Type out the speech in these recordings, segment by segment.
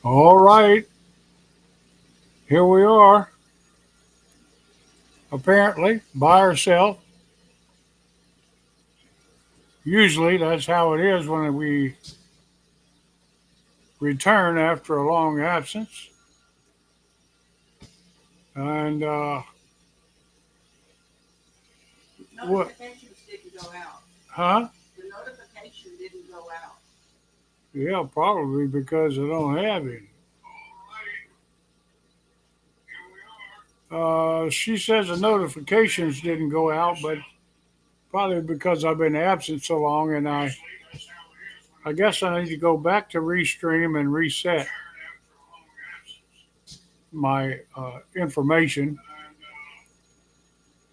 All right, here we are, apparently, by ourselves. Usually that's how it is when we return after a long absence. And what? Notifications didn't go out. Huh? The notification didn't go out. Yeah, probably because I don't have any. She says the notifications didn't go out, but probably because I've been absent so long, and I guess I need to go back to Restream and reset my information.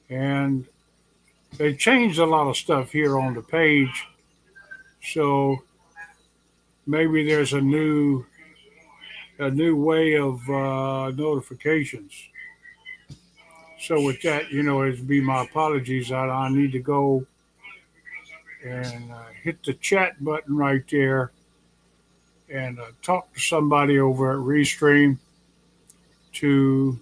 And they changed a lot of stuff here on the page, so maybe there's a new way of notifications. So with that, it'd be my apologies. I need to go and hit the chat button right there and talk to somebody over at Restream to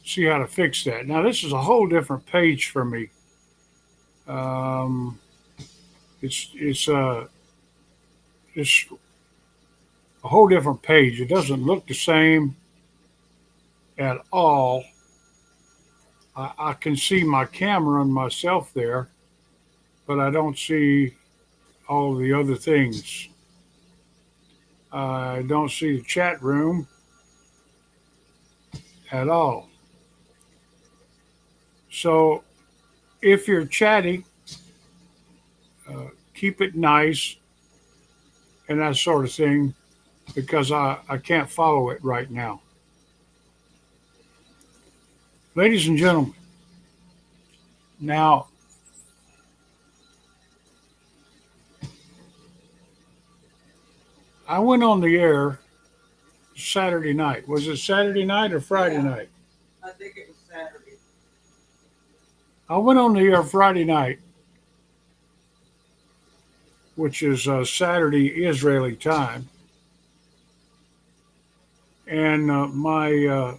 see how to fix that. Now this is a whole different page for me. Um, it's a whole different page. It doesn't look the same at all. I can see my camera and myself there, but I don't see all the other things. I don't see the chat room at all. So if you're chatting, keep it nice and that sort of thing because I can't follow it right now. Ladies and gentlemen, now I went on the air Saturday night. Was it Saturday night or Friday Yeah, night? I think it was Saturday. I went on the air Friday night, which is Saturday Israeli time, and my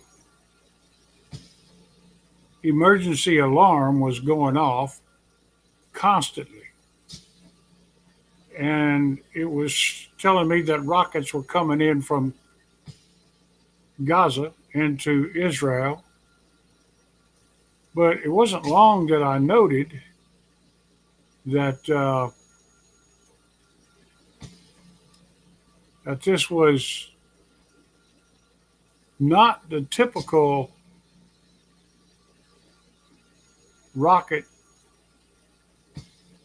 emergency alarm was going off constantly. And it was telling me that rockets were coming in from Gaza into Israel. But it wasn't long that I noted that this was not the typical rocket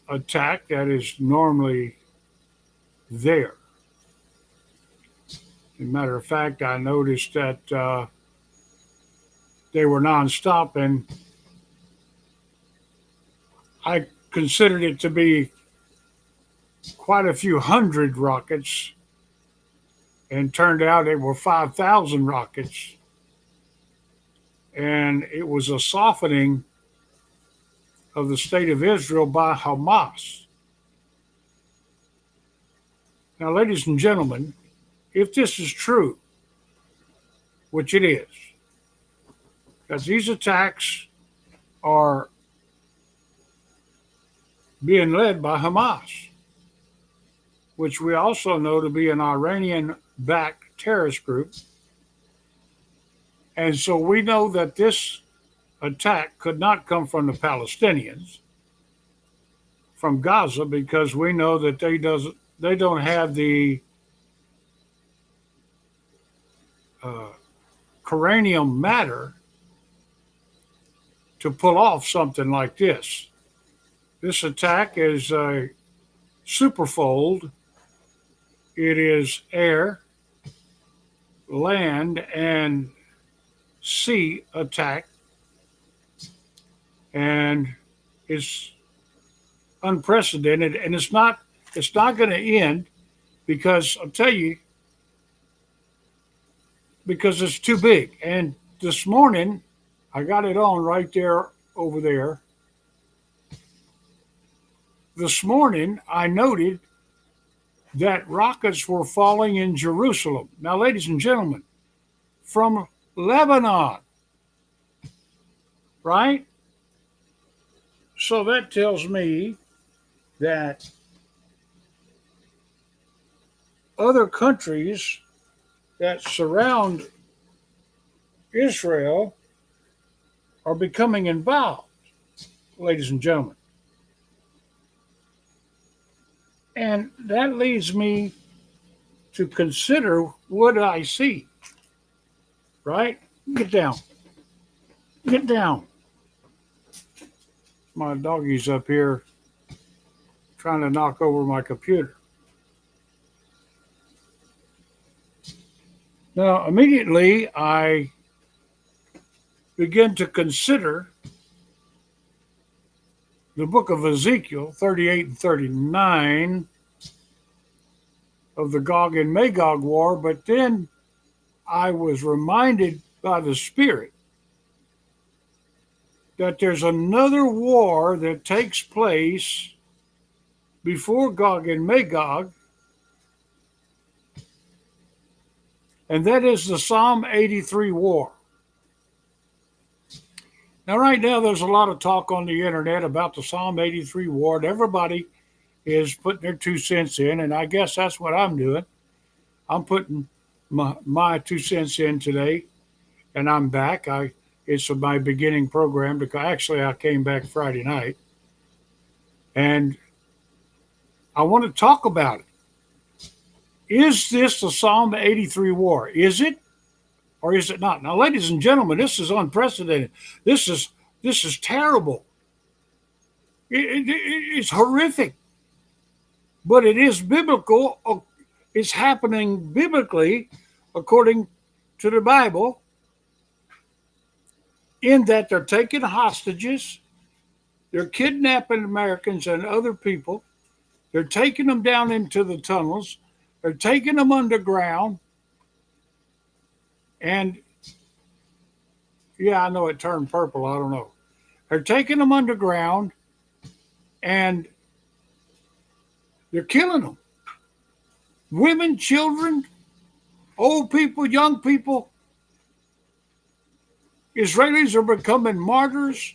attack that is normally there. As a matter of fact, I noticed that they were nonstop, and I considered it to be quite a few hundred rockets, and turned out it were 5,000 rockets. And it was a softening of the state of Israel by Hamas. Now, ladies and gentlemen, if this is true, which it is, that these attacks are being led by Hamas, which we also know to be an Iranian backed terrorist group. And so we know that this attack could not come from the Palestinians, from Gaza, because we know that they don't have the uh, cranium matter to pull off something like this. This attack is a superfold. It is air, land, and sea attack, and it's unprecedented. And it's not going to end because I'll tell you because it's too big. And this morning, I got it on right there over there. This morning, I noted that rockets were falling in Jerusalem. Now, ladies and gentlemen, from Lebanon, right? So that tells me that other countries that surround Israel are becoming involved, ladies and gentlemen. And that leads me to consider what I see, right? Get down. Get down. My doggy's up here trying to knock over my computer. Now, immediately I begin to consider the book of Ezekiel 38 and 39 of the Gog and Magog war, but then I was reminded by the Spirit that there's another war that takes place before Gog and Magog, and that is the Psalm 83 war. Now, right now, there's a lot of talk on the internet about the Psalm 83 war, and everybody is putting their 2 cents in, and I guess that's what I'm doing. I'm putting my 2 cents in today, and I'm back. It's my beginning program because actually I came back Friday night, and I want to talk about it. Is this the Psalm 83 war? Is it or is it not? Now, ladies and gentlemen, this is unprecedented. This is terrible. It's horrific, but it is biblical. It's happening biblically according to the Bible, in that they're taking hostages, they're kidnapping Americans and other people, they're taking them down into the tunnels, they're taking them underground, and yeah, I know it turned purple, I don't know. They're taking them underground and they're killing them. Women, children, old people, young people. Israelis are becoming martyrs.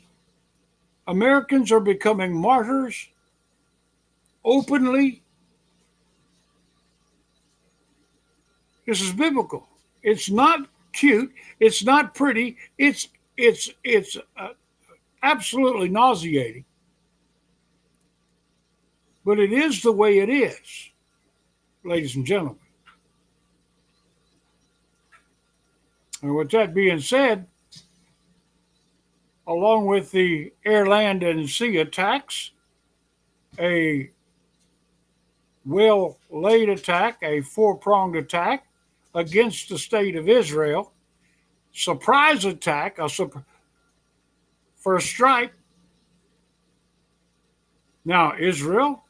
Americans are becoming martyrs openly. This is biblical. It's not cute. It's not pretty. It's absolutely nauseating. But it is the way it is, ladies and gentlemen. And with that being said, along with the air, land, and sea attacks, a well laid attack, a four-pronged attack against the state of Israel, surprise attack, for a strike. Now, Israel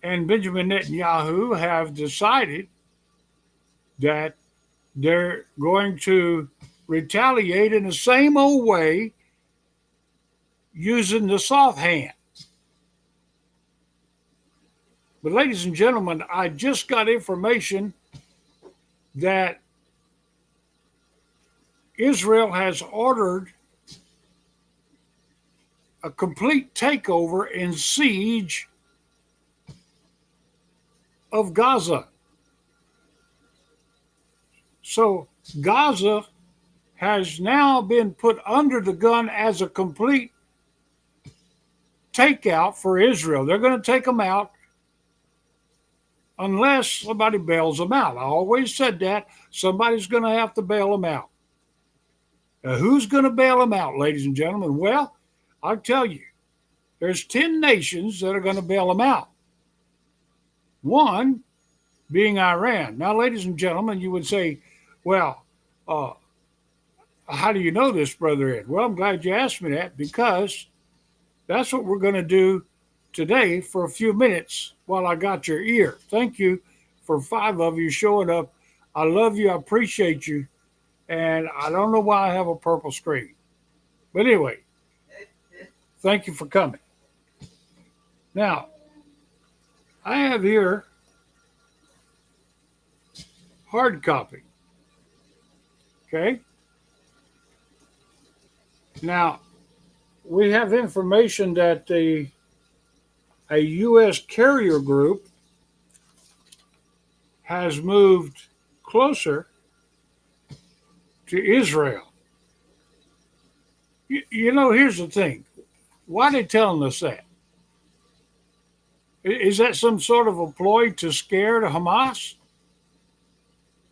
and Benjamin Netanyahu have decided that they're going to retaliate in the same old way using the soft hand. But, ladies and gentlemen, I just got information that Israel has ordered a complete takeover and siege of Gaza. So Gaza has now been put under the gun as a complete takeout for Israel. They're going to take them out unless somebody bails them out. I always said that. Somebody's going to have to bail them out. Now, who's going to bail them out, ladies and gentlemen? Well, I'll tell you. There's 10 nations that are going to bail them out. One being Iran. Now, ladies and gentlemen, you would say, well, how do you know this, Brother Ed? Well, I'm glad you asked me that, because that's what we're going to do today for a few minutes while I got your ear. Thank you for 5 of you showing up. I love you. I appreciate you. And I don't know why I have a purple screen. But anyway, thank you for coming. Now, I have here hard copy. Okay. Now, we have information that a U.S. carrier group has moved closer to Israel. Here's the thing. Why are they telling us that? Is that some sort of a ploy to scare the Hamas?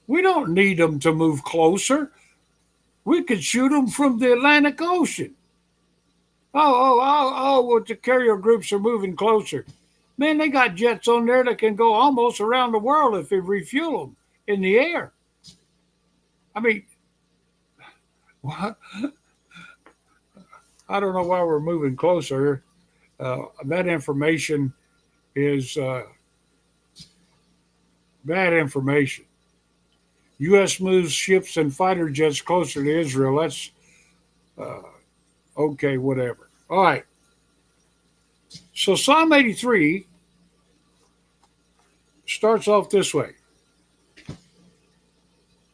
We don't need them to move closer. We could shoot them from the Atlantic Ocean. Well, the carrier groups are moving closer. Man, they got jets on there that can go almost around the world if they refuel them in the air. I mean, what? I don't know why we're moving closer. That information is bad information. U.S. moves ships and fighter jets closer to Israel. That's uh, okay, whatever. All right. So Psalm 83 starts off this way.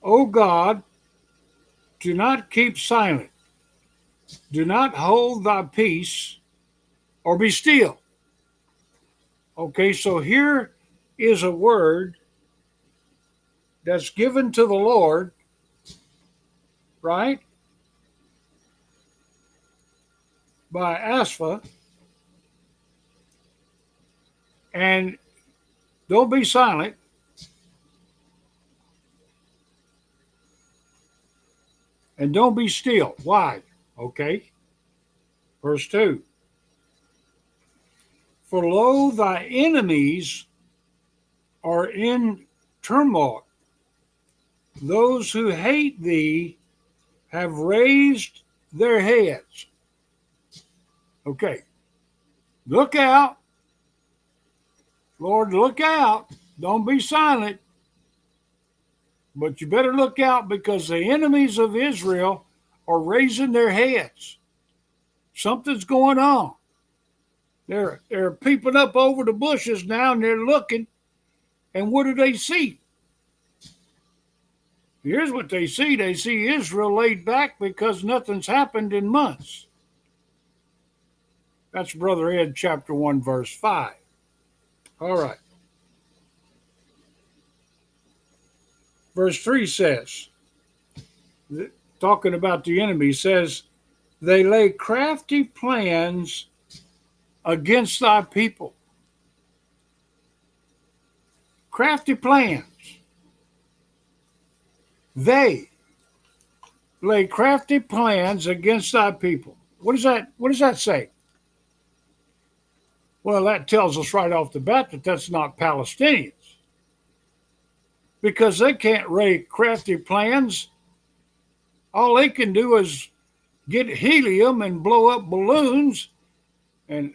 O God, do not keep silent. Do not hold thy peace or be still. Okay, so here is a word that's given to the Lord, right? By Asaph. And don't be silent. And don't be still. Why? Okay. Verse 2. For lo, thy enemies are in turmoil. Those who hate thee have raised their heads. Okay. Look out. Lord, look out. Don't be silent. But you better look out because the enemies of Israel are raising their heads. Something's going on. They're peeping up over the bushes now and they're looking. And what do they see? Here's what they see. They see Israel laid back because nothing's happened in months. That's Brother Ed chapter 1, verse 5. All right. Verse 3 says, talking about the enemy, says, they lay crafty plans against thy people. Crafty plans. They lay crafty plans against thy people. What does that say? Well, that tells us right off the bat that that's not Palestinians. Because they can't lay crafty plans. All they can do is get helium and blow up balloons and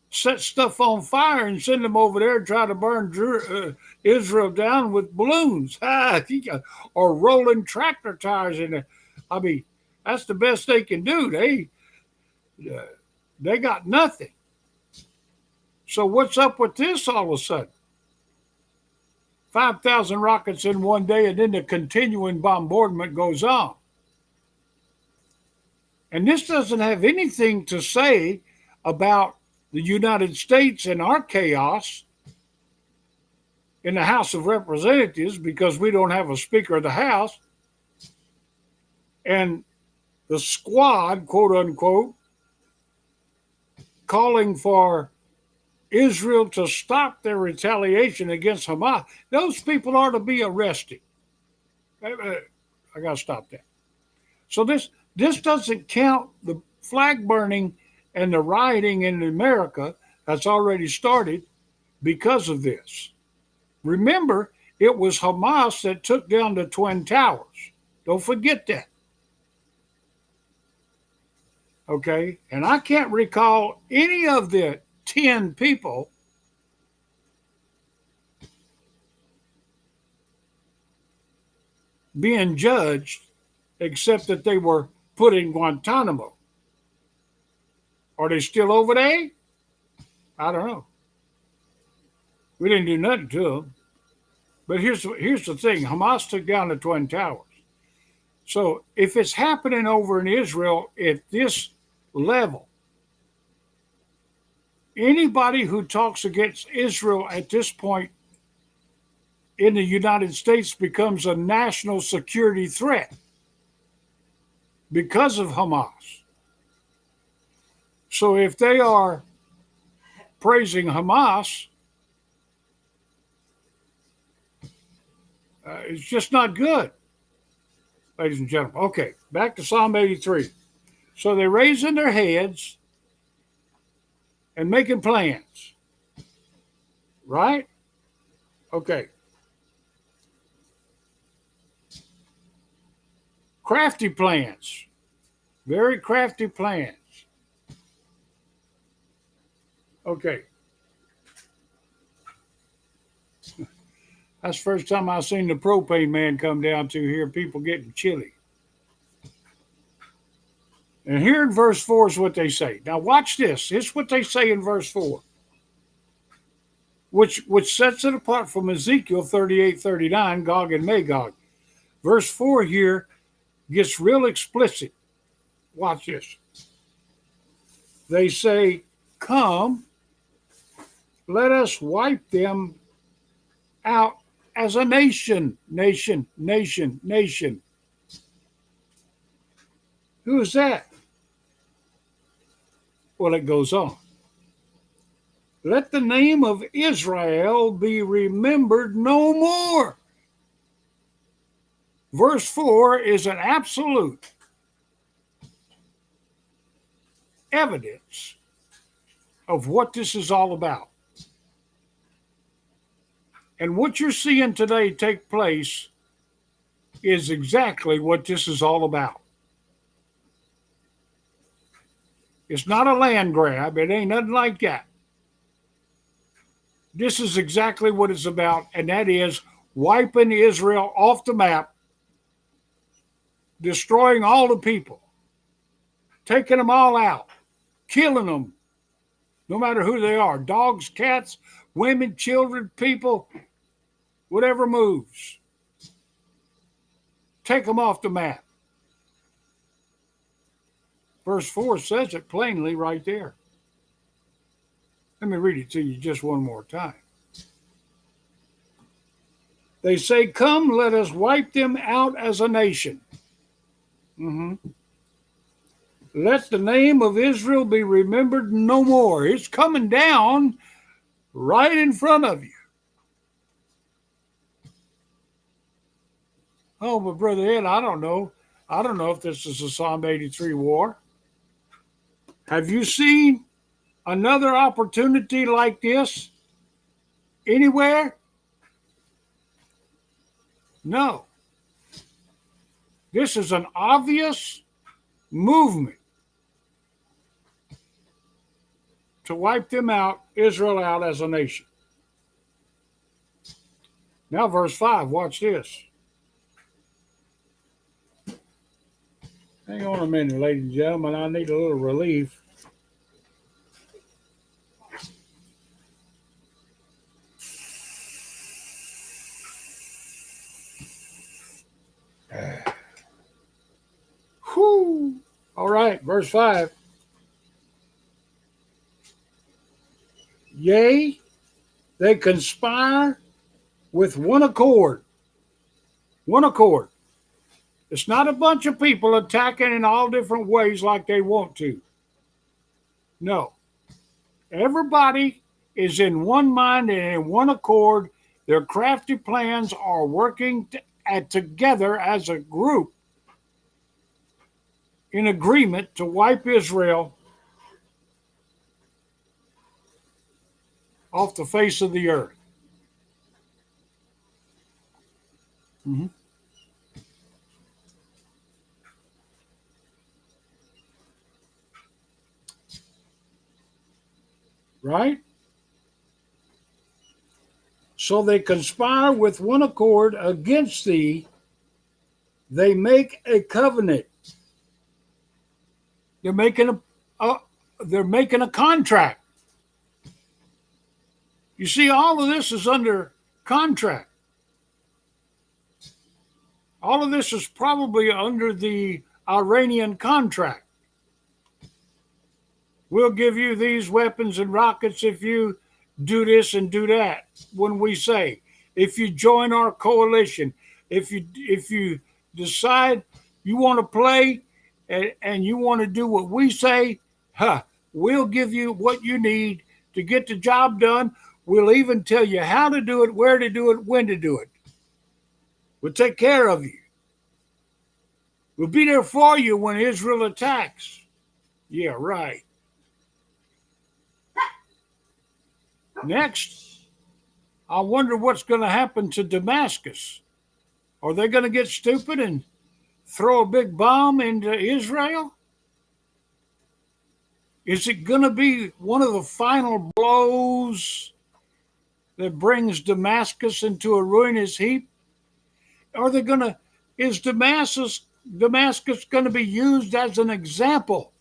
set stuff on fire and send them over there and try to burn Israel down with balloons or rolling tractor tires in there. I mean, that's the best they can do. They got nothing. So what's up with this all of a sudden? 5,000 rockets in one day, and then the continuing bombardment goes on. And this doesn't have anything to say about the United States and our chaos in the House of Representatives because we don't have a Speaker of the House. And the squad, quote unquote, calling for Israel to stop their retaliation against Hamas. Those people are to be arrested. I got to stop that. So this doesn't count the flag burning and the rioting in America that's already started because of this. Remember, it was Hamas that took down the Twin Towers. Don't forget that. Okay? And I can't recall any of the 10 people being judged except that they were put in Guantanamo. Are they still over there? I don't know. We didn't do nothing to them. But here's the thing: Hamas took down the Twin Towers. So if it's happening over in Israel at this level, anybody who talks against Israel at this point in the United States becomes a national security threat because of Hamas. So if they are praising Hamas, it's just not good, ladies and gentlemen. Okay, back to Psalm 83. So they're raising their heads and making plans, right? Okay. Crafty plans, very crafty plans. Okay. That's the first time I've seen the propane man come down to here, people getting chilly. And here in verse 4 is what they say. Now watch this. Here's what they say in verse 4, which sets it apart from Ezekiel 38:39, Gog and Magog. Verse 4 here gets real explicit. Watch this. They say, come, let us wipe them out as a nation, nation, nation, nation. Who is that? Well, it goes on. Let the name of Israel be remembered no more. Verse 4 is an absolute evidence of what this is all about. And what you're seeing today take place is exactly what this is all about. It's not a land grab. It ain't nothing like that. This is exactly what it's about, and that is wiping Israel off the map, destroying all the people, taking them all out, killing them, no matter who they are, dogs, cats, women, children, people, whatever moves. Take them off the map. Verse 4 says it plainly right there. Let me read it to you just one more time. They say, come, let us wipe them out as a nation. Let the name of Israel be remembered no more. It's coming down right in front of you. Oh, but Brother Ed, I don't know. I don't know if this is a Psalm 83 war. Have you seen another opportunity like this anywhere? No. This is an obvious movement to wipe them out, Israel out as a nation. Now, verse 5, watch this. Hang on a minute, ladies and gentlemen. I need a little relief. Whew. All right, verse 5. Yea, they conspire with one accord. One accord. It's not a bunch of people attacking in all different ways like they want to. No. Everybody is in one mind and in one accord. Their crafty plans are working together as a group in agreement to wipe Israel off the face of the earth. Right? So they conspire with one accord against thee. They make a covenant. They're making a contract. You see, all of this is under contract. All of this is probably under the Iranian contract. We'll give you these weapons and rockets if you do this and do that. When we say, if you join our coalition, if you decide you want to play and you want to do what we say, we'll give you what you need to get the job done. We'll even tell you how to do it, where to do it, when to do it. We'll take care of you. We'll be there for you when Israel attacks. Yeah, right. Next, I wonder what's going to happen to Damascus. Are they going to get stupid and throw a big bomb into Israel? Is it going to be one of the final blows that brings Damascus into a ruinous heap? Are they going to, is Damascus going to be used as an example?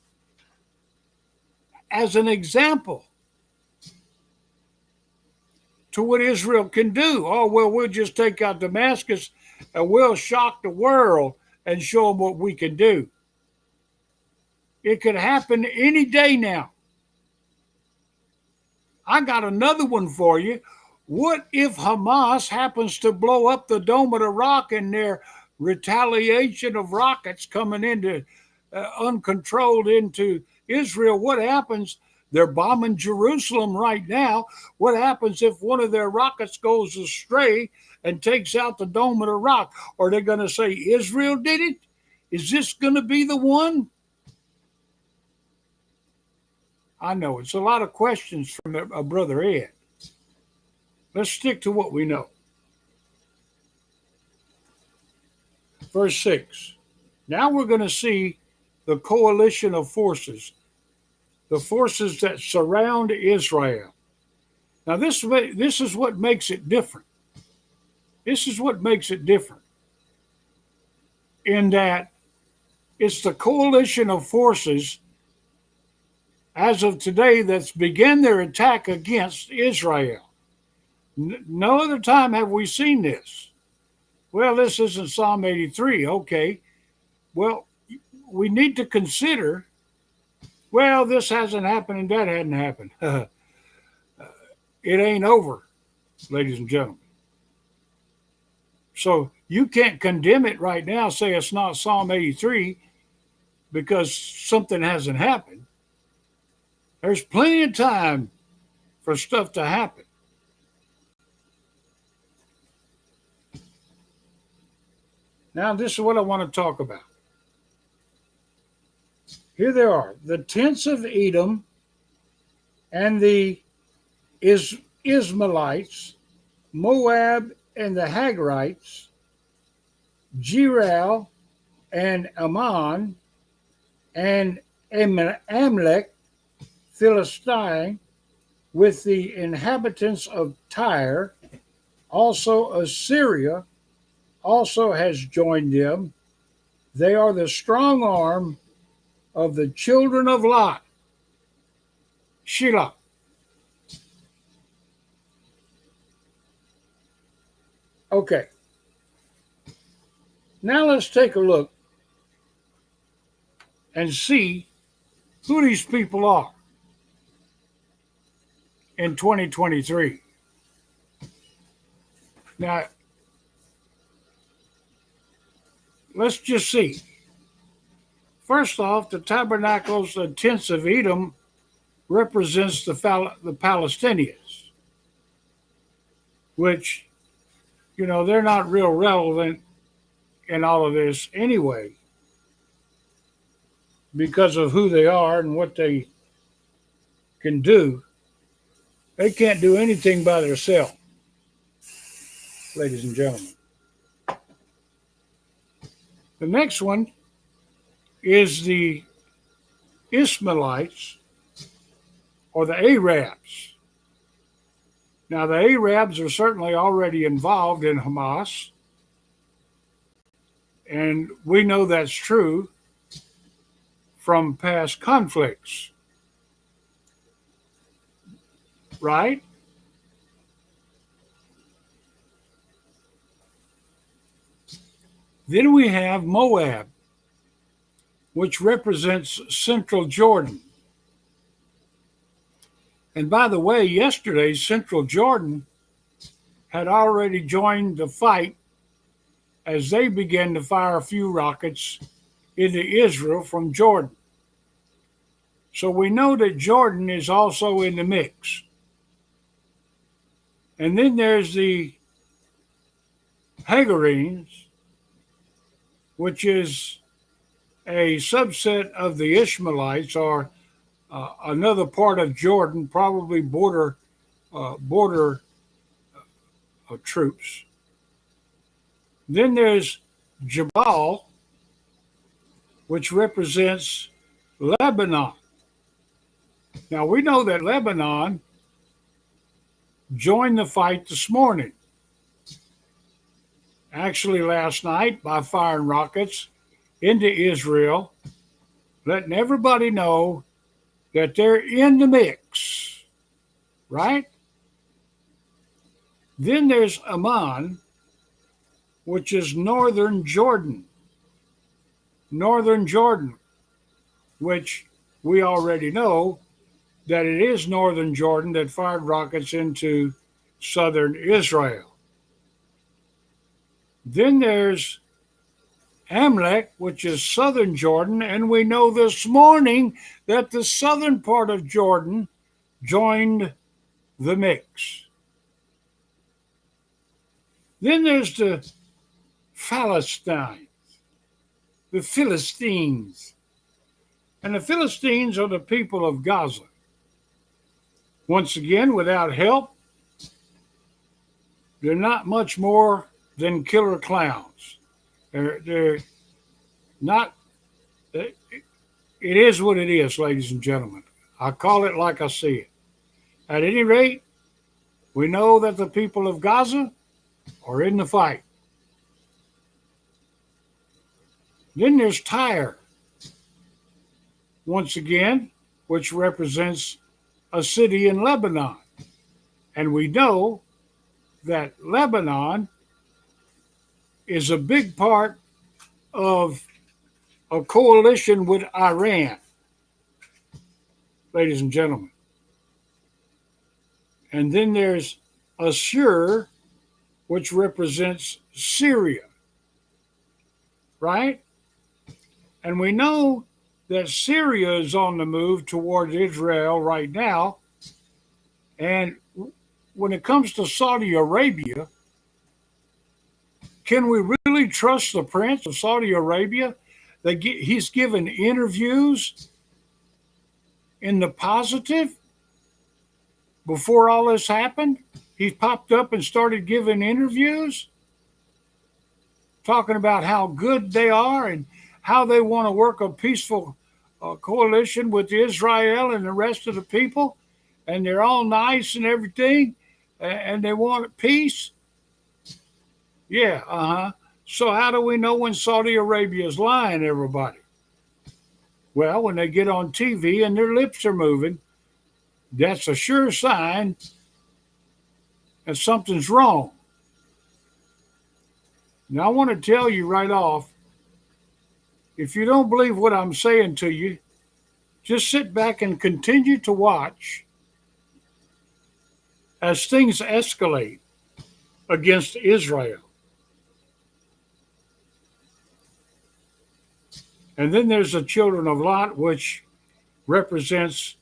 As an example to what Israel can do. Oh, well, we'll just take out Damascus and we'll shock the world and show them what we can do. It could happen any day now. I got another one for you. What if Hamas happens to blow up the Dome of the Rock in their retaliation of rockets coming into uncontrolled into Israel? What happens? They're bombing Jerusalem right now. What happens if one of their rockets goes astray and takes out the Dome of the Rock? Are they going to say Israel did it? Is this going to be the one? I know it's a lot of questions from a brother Ed. Let's stick to what we know. Verse 6. Now we're going to see the coalition of forces, the forces that surround Israel. Now, this is what makes it different. This is what makes it different. In that it's the coalition of forces as of today that's began their attack against Israel. No other time have we seen this. Well, this isn't Psalm 83. Okay. Well, we need to consider, well, this hasn't happened and that hadn't happened. It ain't over, ladies and gentlemen. So you can't condemn it right now, say it's not Psalm 83 because something hasn't happened. There's plenty of time for stuff to happen. Now, this is what I want to talk about. Here they are, the tents of Edom and the Ishmaelites, Moab and the Hagrites, Jeral and Ammon, and Amalek, Philistine, with the inhabitants of Tyre. Also Assyria also has joined them. They are the strong arm of the children of Lot. Shelah. Okay. Now let's take a look and see who these people are in 2023. Now, let's just see. First off, the tabernacles, the tents of Edom, represents the Palestinians, which, they're not real relevant in all of this anyway because of who they are and what they can do. They can't do anything by themselves, ladies and gentlemen. The next one is the Ishmaelites or the Arabs. Now, the Arabs are certainly already involved in Hamas, and we know that's true from past conflicts, right? Then we have Moab, which represents central Jordan. And by the way, yesterday, central Jordan had already joined the fight as they began to fire a few rockets into Israel from Jordan. So we know that Jordan is also in the mix. And then there's the Hagarenes, which is a subset of the Ishmaelites, or another part of Jordan, probably border troops. Then there's Jabal, which represents Lebanon. Now we know that Lebanon joined the fight this morning, actually last night, by firing rockets into Israel, letting everybody know that they're in the mix, right? Then there's Amman, which is northern Jordan. Northern Jordan, which we already know that it is northern Jordan that fired rockets into southern Israel. Then there's Amalek, which is southern Jordan, and we know this morning that the southern part of Jordan joined the mix. Then there's the Philistines, the Philistines. And the Philistines are the people of Gaza. Once again, without help, they're not much more than killer clowns. They're not, it is what it is, ladies and gentlemen. I call it like I see it. At any rate, we know that the people of Gaza are in the fight. Then there's Tyre, once again, which represents a city in Lebanon. And we know that Lebanon is a big part of a coalition with Iran, ladies and gentlemen. And then there's Assur, which represents Syria, right? And we know that Syria is on the move towards Israel right now. And when it comes to Saudi Arabia, can we really trust the prince of Saudi Arabia? He's given interviews in the positive before all this happened. He popped up and started giving interviews talking about how good they are and how they want to work a peaceful coalition with Israel and the rest of the people. And they're all nice and everything. And they want peace. Yeah, So how do we know when Saudi Arabia is lying, everybody? Well, when they get on TV and their lips are moving, that's a sure sign that something's wrong. Now, I want to tell you right off, if you don't believe what I'm saying to you, just sit back and continue to watch as things escalate against Israel. And then there's the children of Lot, which represents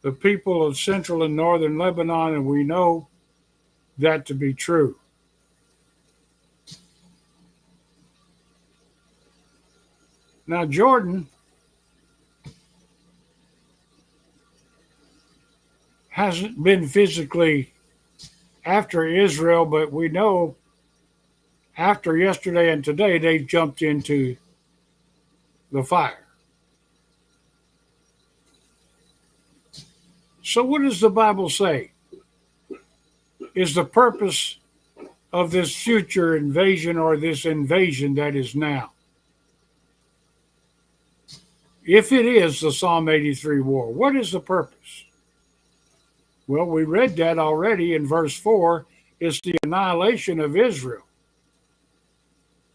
the people of central and northern Lebanon, and we know that to be true. Now, Jordan hasn't been physically after Israel, but we know after yesterday and today, they jumped into the fire. So, what does the Bible say is the purpose of this future invasion, or this invasion that is now? If it is the Psalm 83 war, what is the purpose? Well, we read that already in verse 4. It's the annihilation of Israel.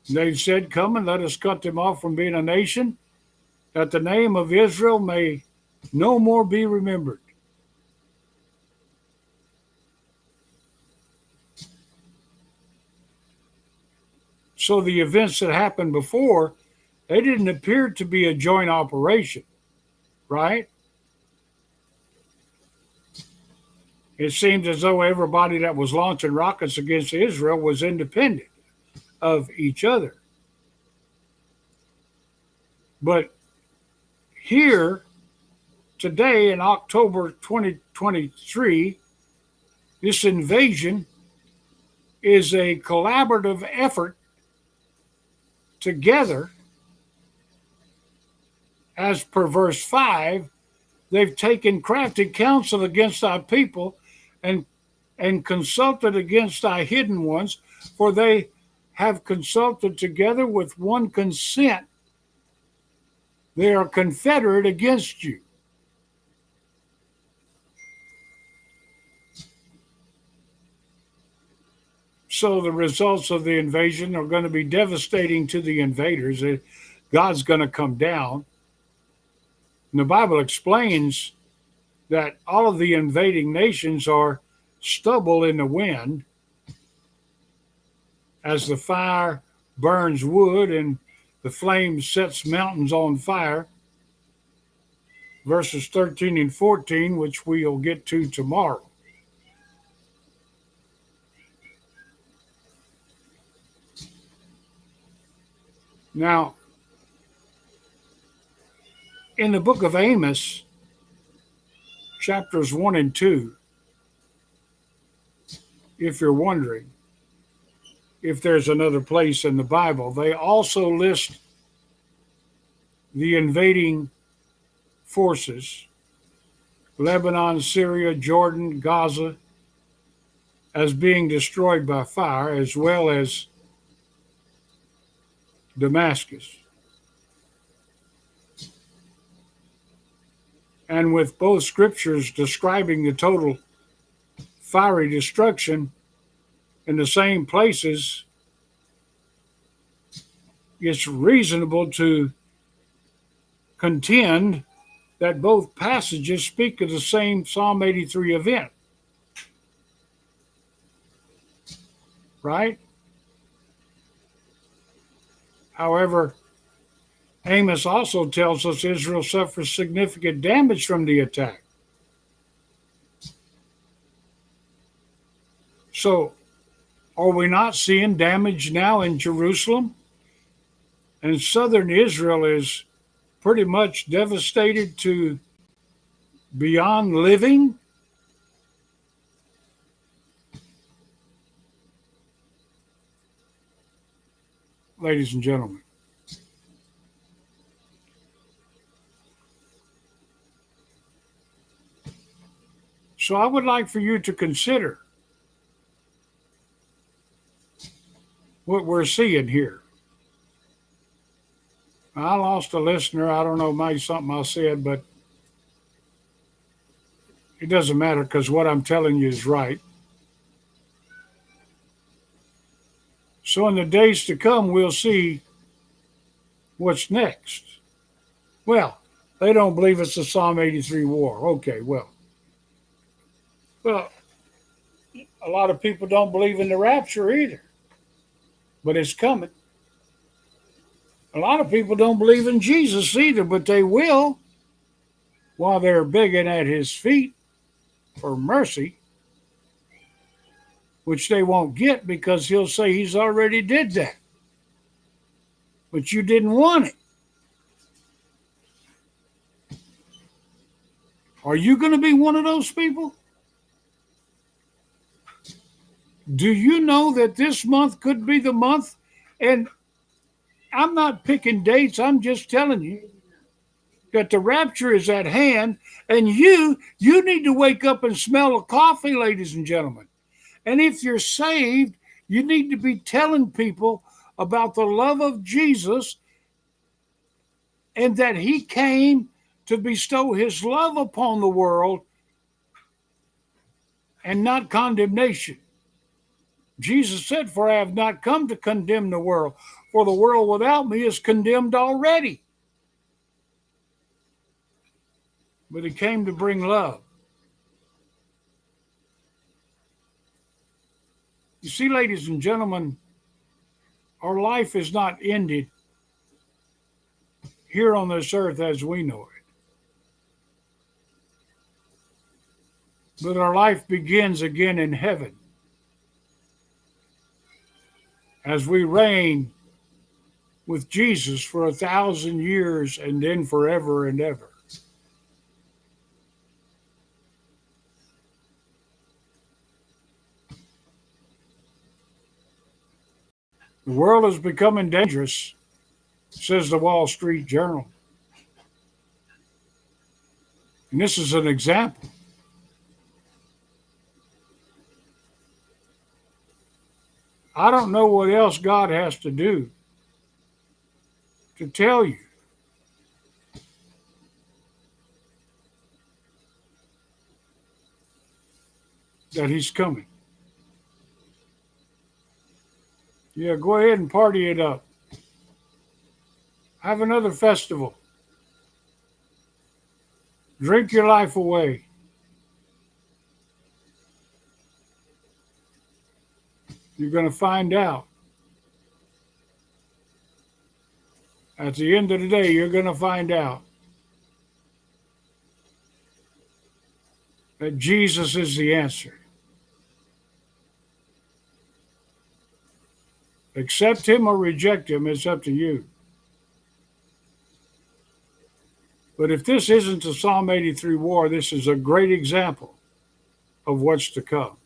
They said, "Come and let us cut them off from being a nation, that the name of Israel may no more be remembered." So the events that happened before, they didn't appear to be a joint operation, right? It seemed as though everybody that was launching rockets against Israel was independent of each other. But here, today in October 2023, this invasion is a collaborative effort together. As per verse 5, they've taken crafty counsel against our people and consulted against thy hidden ones, for they have consulted together with one consent. They are confederate against you. So the results of the invasion are going to be devastating to the invaders. God's going to come down. And the Bible explains that all of the invading nations are stubble in the wind, as the fire burns wood and the flame sets mountains on fire. Verses 13 and 14, which we'll get to tomorrow. Now, in the book of Amos, chapters 1 and 2, if you're wondering if there's another place in the Bible, they also list the invading forces, Lebanon, Syria, Jordan, Gaza, as being destroyed by fire, as well as Damascus. And with both scriptures describing the total fiery destruction in the same places, it's reasonable to contend that both passages speak of the same Psalm 83 event. Right? However, Amos also tells us Israel suffers significant damage from the attack. So, are we not seeing damage now in Jerusalem? And southern Israel is pretty much devastated to beyond living. Ladies and gentlemen, so I would like for you to consider what we're seeing here. I lost a listener. I don't know, maybe something I said, but it doesn't matter because what I'm telling you is right. So in the days to come, we'll see what's next. Well, they don't believe it's a Psalm 83 war. Okay, well, a lot of people don't believe in the rapture either, but it's coming. A lot of people don't believe in Jesus either, but they will while they're begging at his feet for mercy, which they won't get because he'll say he's already did that. But you didn't want it. Are you going to be one of those people? Do you know that this month could be the month? And I'm not picking dates. I'm just telling you that the rapture is at hand. And you need to wake up and smell the coffee, ladies and gentlemen. And if you're saved, you need to be telling people about the love of Jesus and that he came to bestow his love upon the world and not condemnation. Jesus said, "For I have not come to condemn the world, for the world without me is condemned already. But he came to bring love. You see, ladies and gentlemen, our life is not ended here on this earth as we know it. But our life begins again in heaven as we reign with Jesus for 1,000 years and then forever and ever. The world is becoming dangerous, says the Wall Street Journal. And this is an example. I don't know what else God has to do to tell you that he's coming. Yeah, go ahead and party it up. Have another festival. Drink your life away. You're going to find out. At the end of the day, you're going to find out that Jesus is the answer. Accept him or reject him, it's up to you. But if this isn't the Psalm 83 war, this is a great example of what's to come.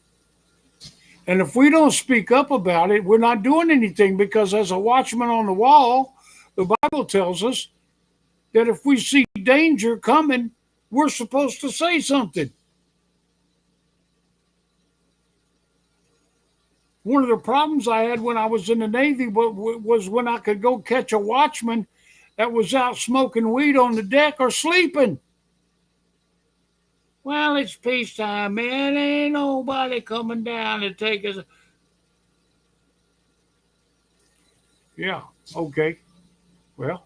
And if we don't speak up about it, we're not doing anything, because as a watchman on the wall, the Bible tells us that if we see danger coming, we're supposed to say something. One of the problems I had when I was in the Navy was when I could go catch a watchman that was out smoking weed on the deck or sleeping. Well, it's peacetime, man. Ain't nobody coming down to take us. Yeah, okay. Well,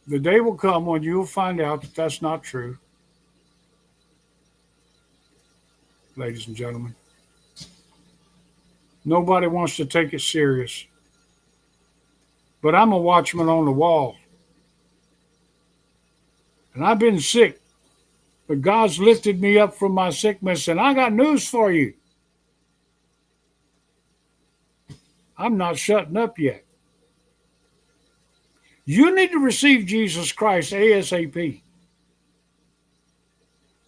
the day will come when you'll find out that that's not true, ladies and gentlemen. Nobody wants to take it serious. But I'm a watchman on the wall. And I've been sick, but God's lifted me up from my sickness, and I got news for you. I'm not shutting up yet. You need to receive Jesus Christ ASAP.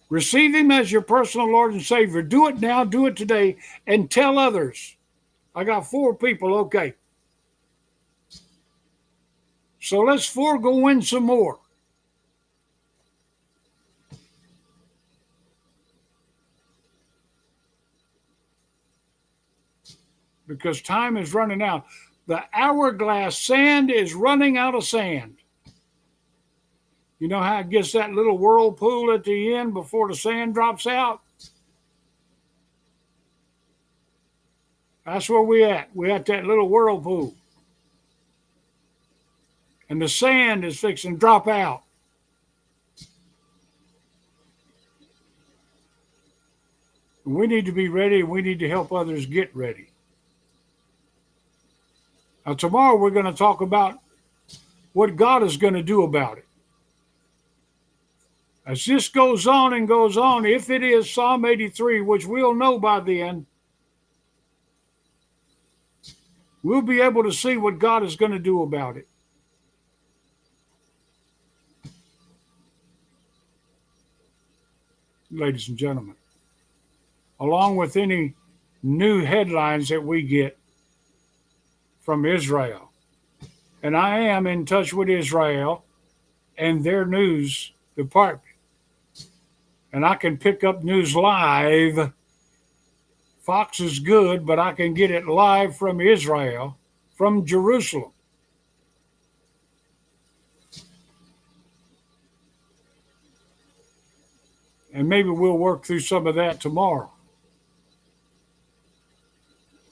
Receive him as your personal Lord and Savior. Do it now, do it today, and tell others. I got 4 people, okay. So let's 4 go win some more. Because time is running out. The hourglass sand is running out of sand. You know how it gets that little whirlpool at the end before the sand drops out? That's where we at. We at that little whirlpool. And the sand is fixing to drop out. We need to be ready, and we need to help others get ready. Now, tomorrow we're going to talk about what God is going to do about it. As this goes on and goes on, if it is Psalm 83, which we'll know by then, we'll be able to see what God is going to do about it. Ladies and gentlemen, along with any new headlines that we get from Israel. And I am in touch with Israel and their news department. And I can pick up news live. Fox is good, but I can get it live from Israel, from Jerusalem. And maybe we'll work through some of that tomorrow.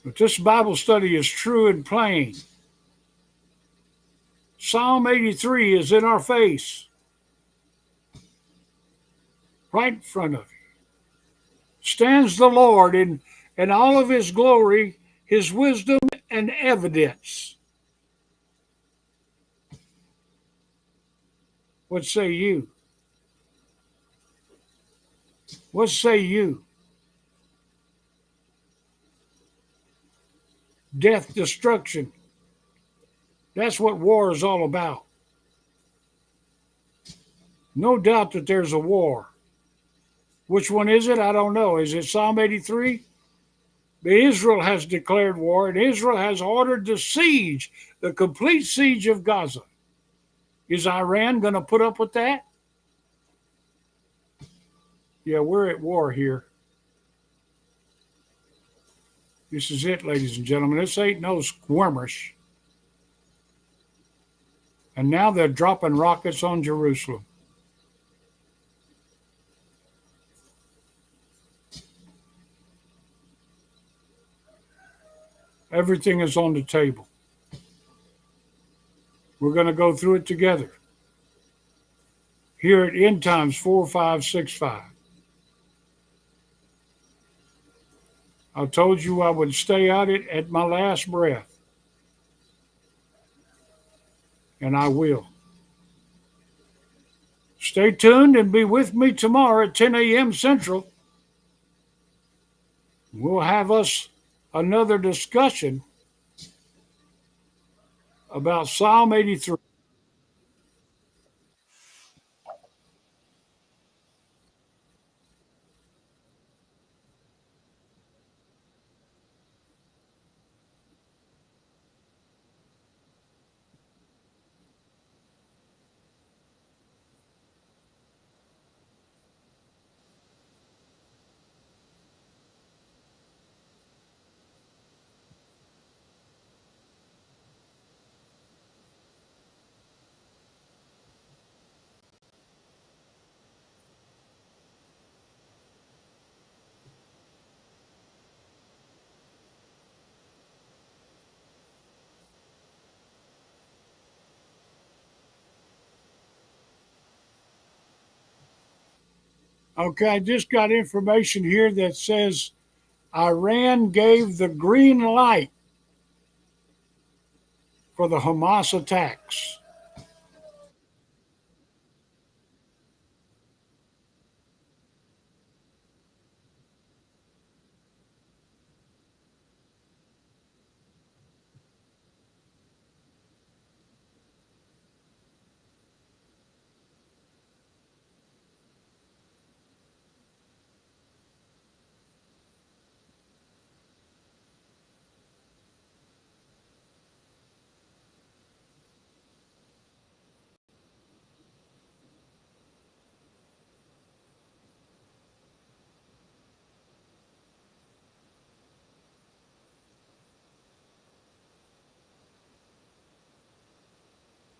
But this Bible study is true and plain. Psalm 83 is in our face, right in front of you. Stands the Lord in all of his glory, his wisdom and evidence. What say you? What say you? Death, destruction. That's what war is all about. No doubt that there's a war. Which one is it? I don't know. Is it Psalm 83? But Israel has declared war, and Israel has ordered the siege, the complete siege of Gaza. Is Iran going to put up with that? Yeah, we're at war here. This is it, ladies and gentlemen. This ain't no skirmish. And now they're dropping rockets on Jerusalem. Everything is on the table. We're going to go through it together here at Endtimes4565. I told you I would stay at it at my last breath, and I will. Stay tuned and be with me tomorrow at 10 a.m. Central. We'll have us another discussion about Psalm 83. Okay, I just got information here that says Iran gave the green light for the Hamas attacks.